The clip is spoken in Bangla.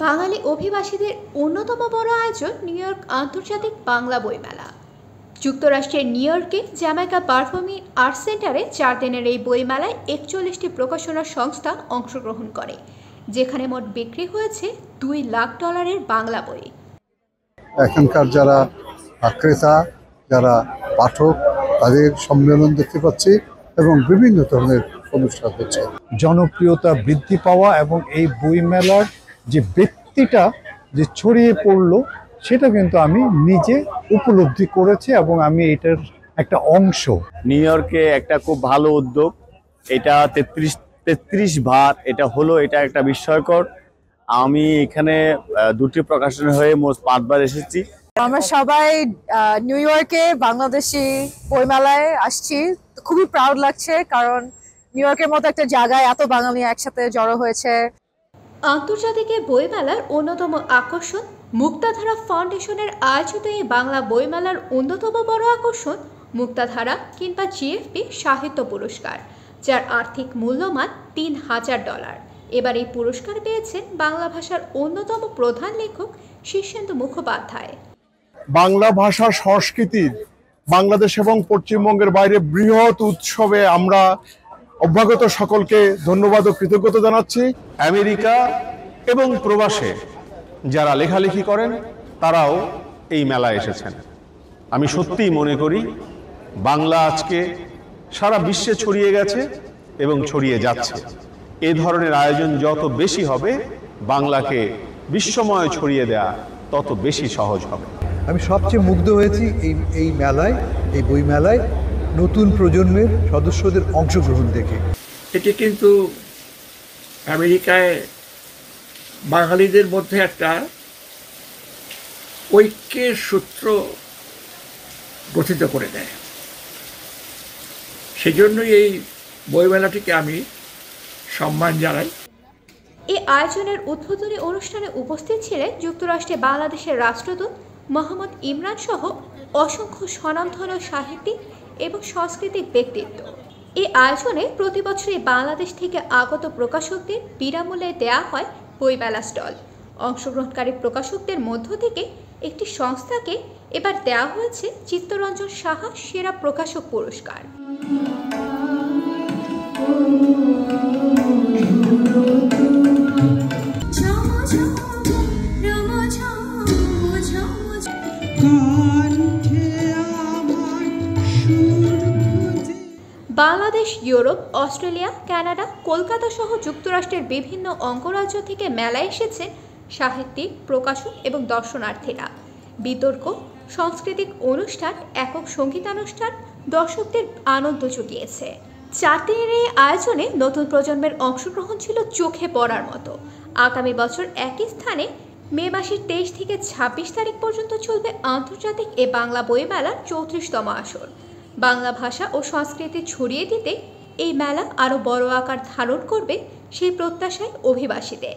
বাঙালি অভিবাসীদের অন্যতম বড় আয়োজন নিউ ইয়র্ক আন্তর্জাতিক বাংলা বইমেলা। যুক্তরাষ্ট্রের নিউ ইয়র্কে জ্যামাইকা পারফর্মিং আর্টস সেন্টারে 4 দিনের এই বইমেলায় 41টি প্রকাশনা সংস্থা অংশগ্রহণ করে, যেখানে মোট বিক্রি হয়েছে $2 লাখ বাংলা বই। এখানকার যারা ক্রেতা, যারা পাঠক, তাদের সম্মেলন দেখতে পাচ্ছি এবং বিভিন্ন ধরনের অনুষ্ঠান হচ্ছে। জনপ্রিয়তা বৃদ্ধি পাওয়া এবং এই বইমেলার যে ব্যক্তিটা যে ছড়িয়ে পড়লো সেটা কিন্তু আমি নিজে উপলব্ধি করেছি এবং আমি এটার একটা অংশ। নিউ ইয়র্কে একটা খুব ভালো উদ্যোগ, এটা 33 বার এটা হলো, এটা একটা বিস্ময়কর। আমি এখানে 2টি প্রকাশনা হয়ে মোট 5 বার এসেছি। আমরা সবাই নিউ ইয়র্কে বাংলাদেশি বইমেলায় আসছি, খুবই প্রাউড লাগছে, কারণ নিউ ইয়র্কের মতো একটা জায়গায় এত বাঙালি একসাথে জড়ো হয়েছে। আন্তর্জাতিক বইমেলার অন্যতম আকর্ষণ মুক্তাধারা ফাউন্ডেশনের আয়োজিত এই বাংলা বইমেলার অন্যতম বড় আকর্ষণ মুক্তাধারা কিংবা জিএফপি সাহিত্য পুরস্কার, যার আর্থিক মূল্যমান $3000। এবার এই পুরস্কার পেয়েছেন বাংলা ভাষার অন্যতম প্রধান লেখক শীর্ষেন্দু মুখোপাধ্যায়। বাংলা ভাষার সংস্কৃতির বাংলাদেশ এবং পশ্চিমবঙ্গের বাইরে বৃহৎ উৎসবে আমরা অভ্যাগত সকলকে ধন্যবাদ ও কৃতজ্ঞতা জানাচ্ছি। আমেরিকা এবং প্রবাসে যারা লেখালেখি করেন তারাও এই মেলায় এসেছেন। আমি সত্যিই মনে করি বাংলা আজকে সারা বিশ্বে ছড়িয়ে গেছে এবং ছড়িয়ে যাচ্ছে। এ ধরনের আয়োজন যত বেশি হবে, বাংলাকে বিশ্বময় ছড়িয়ে দেওয়া তত বেশি সহজ হবে। আমি সবচেয়ে মুগ্ধ হয়েছি এই মেলায়, এই বই মেলায় নতুন প্রজন্মের সদস্যদের অংশগ্রহণ দেখে। এটি কিন্তু আমেরিকায় বাঙালিদের মধ্যে একটা ঐক্যের সূত্র গঠিত করে দেয়। সেজন্যই এই বইমেলাটিকে আমি সম্মান জানাই। এই আয়োজনের উদ্বোধনী অনুষ্ঠানে উপস্থিত ছিলেন যুক্তরাষ্ট্রে বাংলাদেশের রাষ্ট্রদূত মোহাম্মদ ইমরান সহ অসংখ্য স্বনামধন্য সাহিত্যিক এবং সাংস্কৃতিক ব্যক্তিত্ব। এই আয়োজনে প্রতি বছরই বাংলাদেশ থেকে আগত প্রকাশকদের বিনামূল্যে দেয়া হয় বইমেলা স্টল। অংশগ্রহণকারী প্রকাশকদের মধ্য থেকে একটি সংস্থাকে এবার দেওয়া হয়েছে চিত্তরঞ্জন সাহা সেরা প্রকাশক পুরস্কার। Bangladesh, Europe, Australia, Canada, Kolkata সহ যুক্তরাষ্ট্রের বিভিন্ন অঙ্গরাজ্য থেকে মেলায় এসেছেন সাহিত্যিক, প্রকাশক এবং দর্শনার্থীরা। বিতর্ক, সাংস্কৃতিক অনুষ্ঠান, একক সঙ্গীতানুষ্ঠান দর্শকদের আনন্দ জুগিয়েছে। 4 দিনের এই আয়োজনে নতুন প্রজন্মের অংশগ্রহণ ছিল চোখে পড়ার মতো। আগামী বছর একই স্থানে মে মাসের 23 থেকে 26 তারিখ পর্যন্ত চলবে আন্তর্জাতিক এ বাংলা বইমেলার 34তম আসর। বাংলা ভাষা ও সংস্কৃতি ছড়িয়ে দিতে এই মেলা আরও বড় আকার ধারণ করবে সেই প্রত্যাশায় অভিবাসীদের।